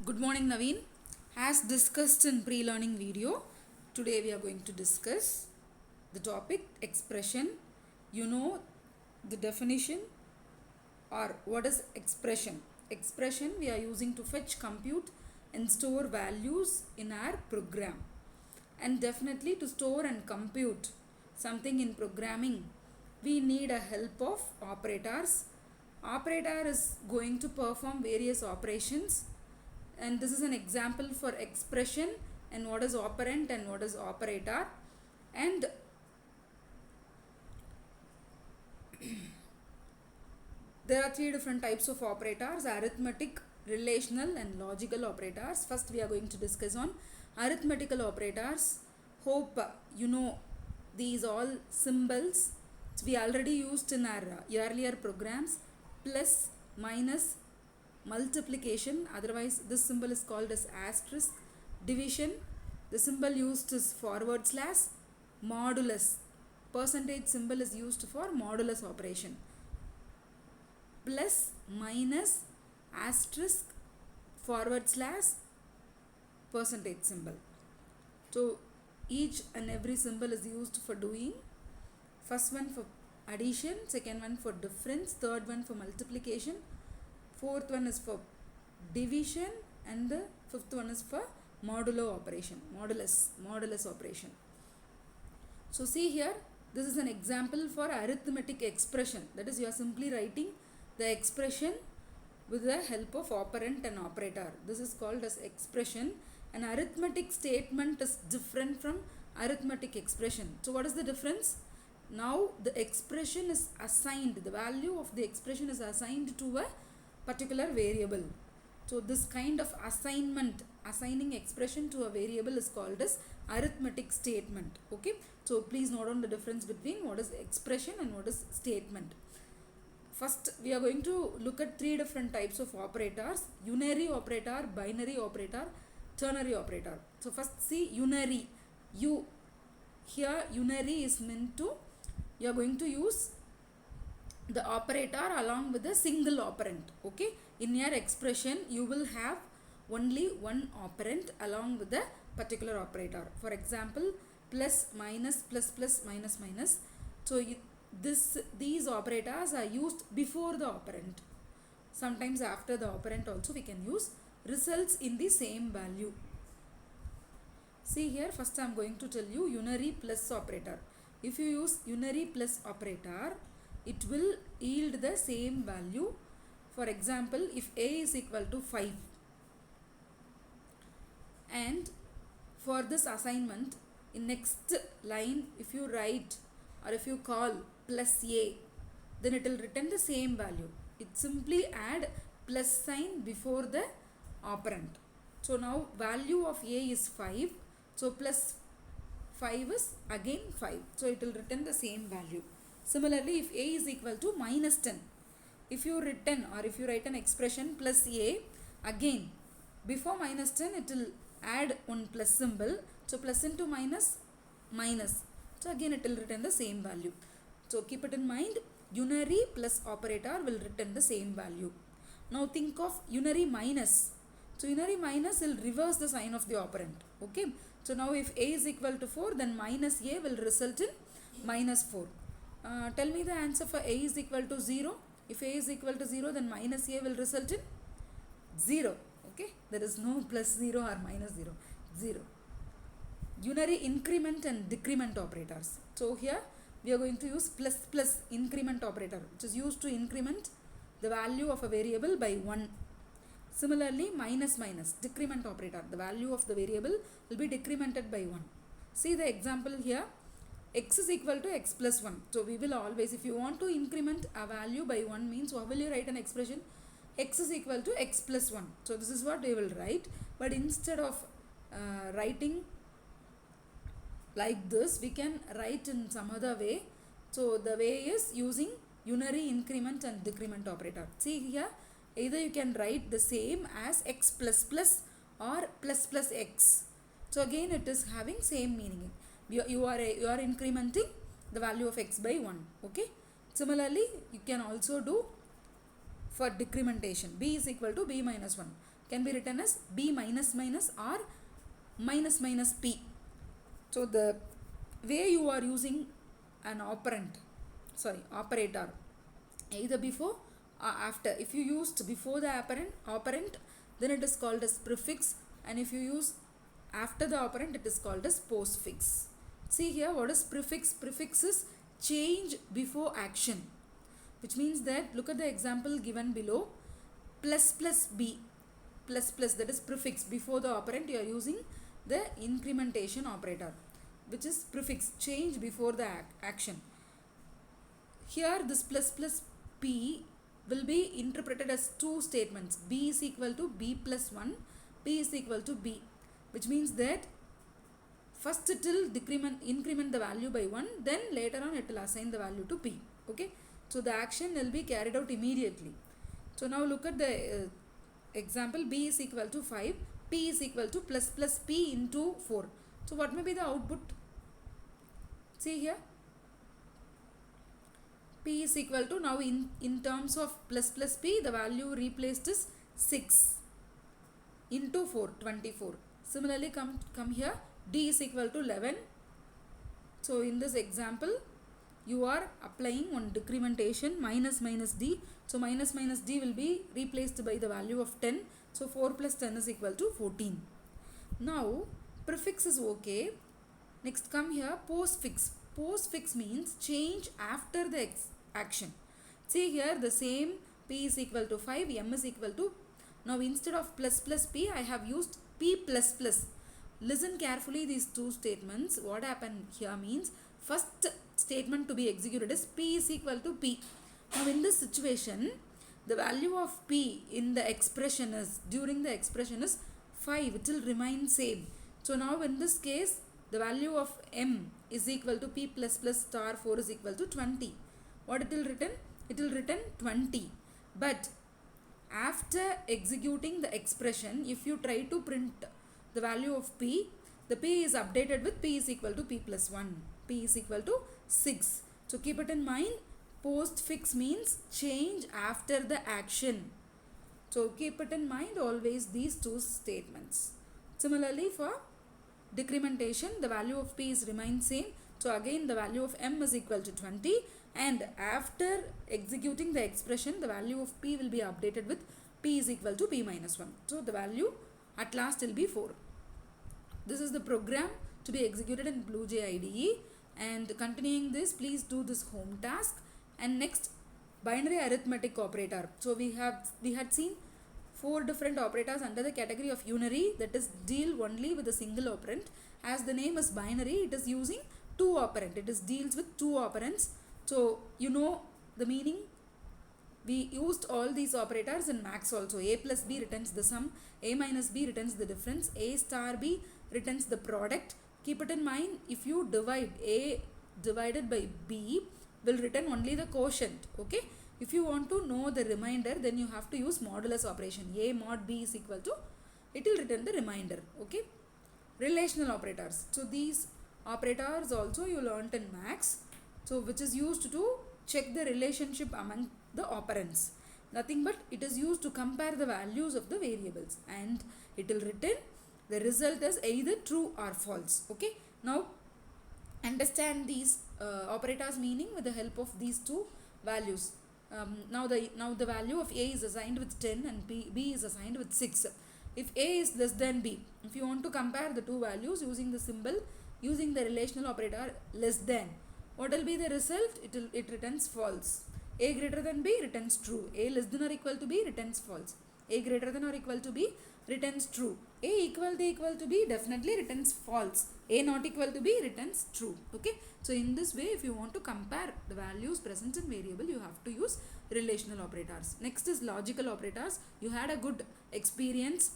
Good morning, Naveen. As discussed in pre-learning video, today we are going to discuss the topic expression. You know the definition or what is expression. Expression we are using to fetch, compute and store values in our program. And definitely to store and compute something in programming, we need a help of operators. Operator is going to perform various operations, and this is an example for expression and what is operand and what is operator. And there are three different types of operators: arithmetic, relational and logical operators. First we are going to discuss on arithmetical operators. Hope you know these all symbols we already used in our earlier programs: plus, minus, multiplication, otherwise this symbol is called as asterisk; division, the symbol used is forward slash; modulus, percentage symbol is used for modulus operation; plus, minus, asterisk, forward slash, percentage symbol. So each and every symbol is used for doing: first one for addition, second one for difference, third one for multiplication, fourth one is for division, and the fifth one is for modulo operation, modulus operation. So see here, this is an example for arithmetic expression. That is, you are simply writing the expression with the help of operand and operator. This is called as expression. An arithmetic statement is different from arithmetic expression. So what is the difference? Now the expression is assigned, the value of the expression is assigned to a particular variable. So this kind of assigning expression to a variable is called as arithmetic statement. Okay, so please note on the difference between what is expression and what is statement. First we are going to look at three different types of operators: unary operator, binary operator, ternary operator. So first see unary. Here unary is meant to, you are going to use the operator along with a single operand. Okay, in your expression you will have only one operand along with a particular operator. For example, plus, minus, plus, plus, minus, minus. So these operators are used before the operand. Sometimes after the operand also we can use. Results in the same value. See here, first I am going to tell you unary plus operator. If you use unary plus operator, it will yield the same value. For example, if a is equal to 5, and for this assignment, in next line if you write or if you call plus a, then it will return the same value. It simply add plus sign before the operand. So now value of a is 5, so plus 5 is again 5, so it will return the same value. Similarly, if a is equal to minus 10, if you return or if you write an expression plus a, again before minus 10 it will add one plus symbol, so plus into minus, minus, so again it will return the same value. So keep it in mind, unary plus operator will return the same value. Now think of unary minus. So unary minus will reverse the sign of the operand. Okay, so now if a is equal to 4, then minus a will result in minus 4. Tell me the answer for a is equal to 0. If a is equal to 0, then minus a will result in 0. Okay, there is no plus 0 or minus 0. 0. Unary increment and decrement operators. So here we are going to use plus plus increment operator, which is used to increment the value of a variable by 1. Similarly, minus minus decrement operator, the value of the variable will be decremented by 1. See the example here, x is equal to x plus 1. So we will always, if you want to increment a value by 1, means how will you write an expression? X is equal to x plus 1. So this is what they will write, but instead of writing like this, we can write in some other way. So the way is using unary increment and decrement operator. See here, either you can write the same as x plus plus or plus plus x. So again it is having same meaning. You are incrementing the value of x by 1. Okay, similarly you can also do for decrementation. B is equal to b minus 1. can be written as b minus minus or minus minus p. So the way you are using an operator, either before or after. If you used before the operand, then it is called as prefix, and if you use after the operand, it is called as postfix. See here, what is prefix? Prefix is change before action, which means that, look at the example given below, plus plus b, plus plus, that is prefix. Before the operand you are using the incrementation operator, which is prefix, change before the action. Here this plus plus p will be interpreted as two statements. B is equal to b plus 1, p is equal to b, which means that first it will increment the value by 1, then later on it will assign the value to p. Okay, so the action will be carried out immediately. So now look at the example. B is equal to 5, p is equal to plus plus p into 4. So what may be the output? See here, p is equal to, now in terms of plus plus p, the value replaced is 6 into 4, 24. Similarly, come here, d is equal to 11. So in this example, you are applying one decrementation, minus minus d. So minus minus d will be replaced by the value of 10. So 4 plus 10 is equal to 14. Now prefix is okay. Next come here, postfix. Postfix means change after the action. See here, the same, p is equal to 5, m is equal to, now instead of plus plus p, I have used p plus plus. Listen carefully these two statements. What happened here means, first statement to be executed is p is equal to p. Now in this situation, the value of p in the expression is, during the expression is 5, it will remain same. So now in this case, the value of m is equal to p plus plus star 4 is equal to 20. What it will return? It will return 20. But after executing the expression, if you try to print the value of p, the p is updated with p is equal to p plus 1, p is equal to 6. So keep it in mind, postfix means change after the action. So keep it in mind always these two statements. Similarly for decrementation, the value of p is remain same. So again the value of m is equal to 20, and after executing the expression, the value of p will be updated with p is equal to p minus 1. So the value at last will be 4. This is the program to be executed in BlueJ IDE, and continuing this, please do this home task. And next, binary arithmetic operator. So we had seen 4 different operators under the category of unary, that is deal only with a single operand. As the name is binary, it is using 2 operand. It is deals with 2 operands. So you know the meaning. We used all these operators in max also. A plus b returns the sum, a minus b returns the difference, a star b returns the product. Keep it in mind, if you divide a divided by b, will return only the quotient. Okay, if you want to know the remainder, then you have to use modulus operation. A mod b is equal to, it will return the remainder. Okay, relational operators. So these operators also you learnt in max, so which is used to check the relationship among the operands. Nothing but it is used to compare the values of the variables, and it will return the result as either true or false. Okay, now understand these operators meaning with the help of these two values. Now the value of a is assigned with 10 and b is assigned with 6. If a is less than b, if you want to compare the two values using the symbol, using the relational operator less than, what will be the result? It returns false. A greater than b returns true. A less than or equal to b returns false. A greater than or equal to b returns true. A equal to b definitely returns false. A not equal to b returns true. Okay, so in this way, if you want to compare the values present in variable, you have to use relational operators. Next is logical operators. You had a good experience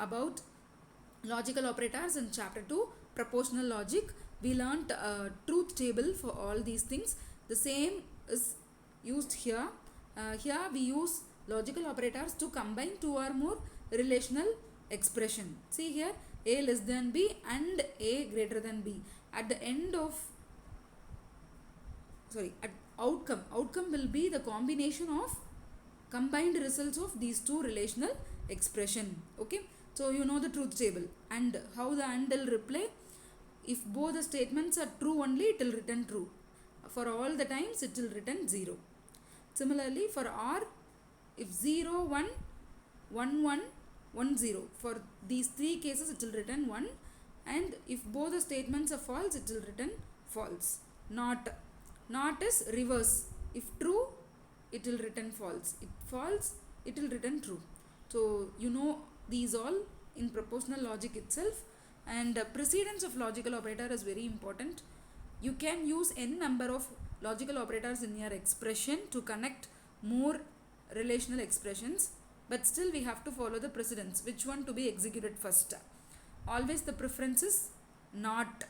about logical operators in chapter 2, proportional logic. We learnt truth table for all these things. The same is used here. Here we use logical operators to combine 2 or more relational expression. See here, a less than b and a greater than b. At the end of, outcome will be the combination of combined results of these two relational expression. Okay, so you know the truth table and how the and will reply. If both the statements are true only, it will return true. For all the times, it will return 0. Similarly, for or, if 0 1 1 1 1 0, for these three cases it will return 1, and if both the statements are false, it will return false. Not is reverse. If true, it will return false. If false, it will return true. So you know these all in propositional logic itself. And precedence of logical operator is very important. You can use n number of logical operators in your expression to connect more relational expressions, but still we have to follow the precedence, which one to be executed first. Always the preference is not.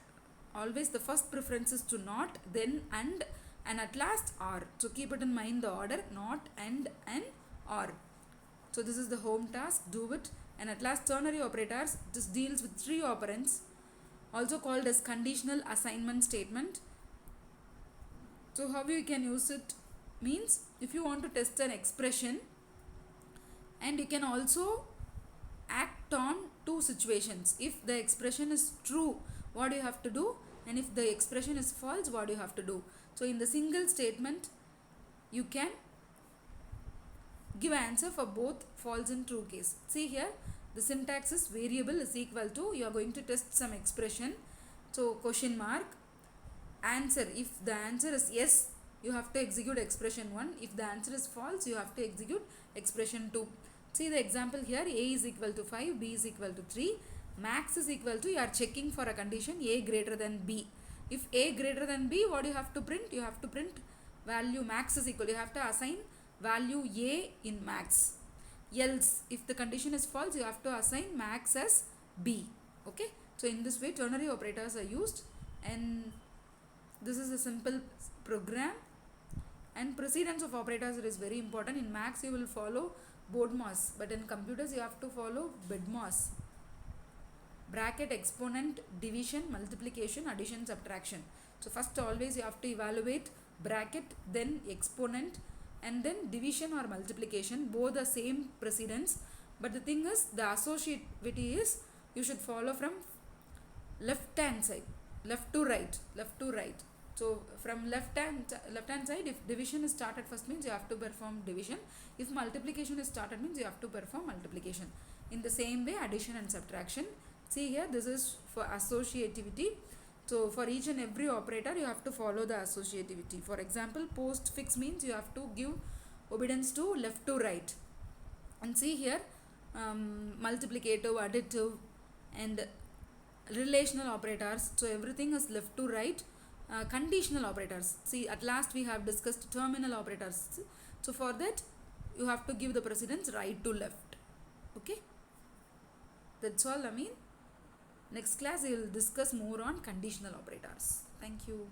Always the first preference is to not, then and at last or. So keep it in mind, the order not, and or. So this is the home task, do it. And at last, ternary operators, this deals with 3 operands, also called as conditional assignment statement. So how you can use it means, if you want to test an expression, and you can also act on 2 situations. If the expression is true, what do you have to do? And if the expression is false, what do you have to do? So in the single statement, you can give answer for both false and true case. See here, the syntax is variable is equal to, you are going to test some expression. So question mark, answer. If the answer is yes, you have to execute expression 1. If the answer is false, you have to execute expression 2. See the example here, a is equal to 5, b is equal to 3, max is equal to, you are checking for a condition a greater than b. If a greater than b, what you have to print? You have to print value max is equal, you have to assign value a in max. Else, if the condition is false, you have to assign max as b. Okay, so in this way ternary operators are used, and this is a simple program. And precedence of operators is very important. In max you will follow BODMAS, but in computers you have to follow BEDMAS. Bracket, exponent, division, multiplication, addition, subtraction. So first always you have to evaluate bracket, then exponent, and then division or multiplication. Both the same precedence, but the thing is, the associativity is, you should follow from left hand side, left to right. So from left hand side, if division is started first, means you have to perform division. If multiplication is started, means you have to perform multiplication. In the same way, addition and subtraction. See here, this is for associativity. So for each and every operator, you have to follow the associativity. For example, postfix means you have to give obedience to left to right. And see here, multiplicative, additive, and relational operators. So everything is left to right. Conditional operators. See, at last we have discussed terminal operators. So for that, you have to give the precedence right to left. Okay, that's all. Next class we will discuss more on conditional operators. Thank you.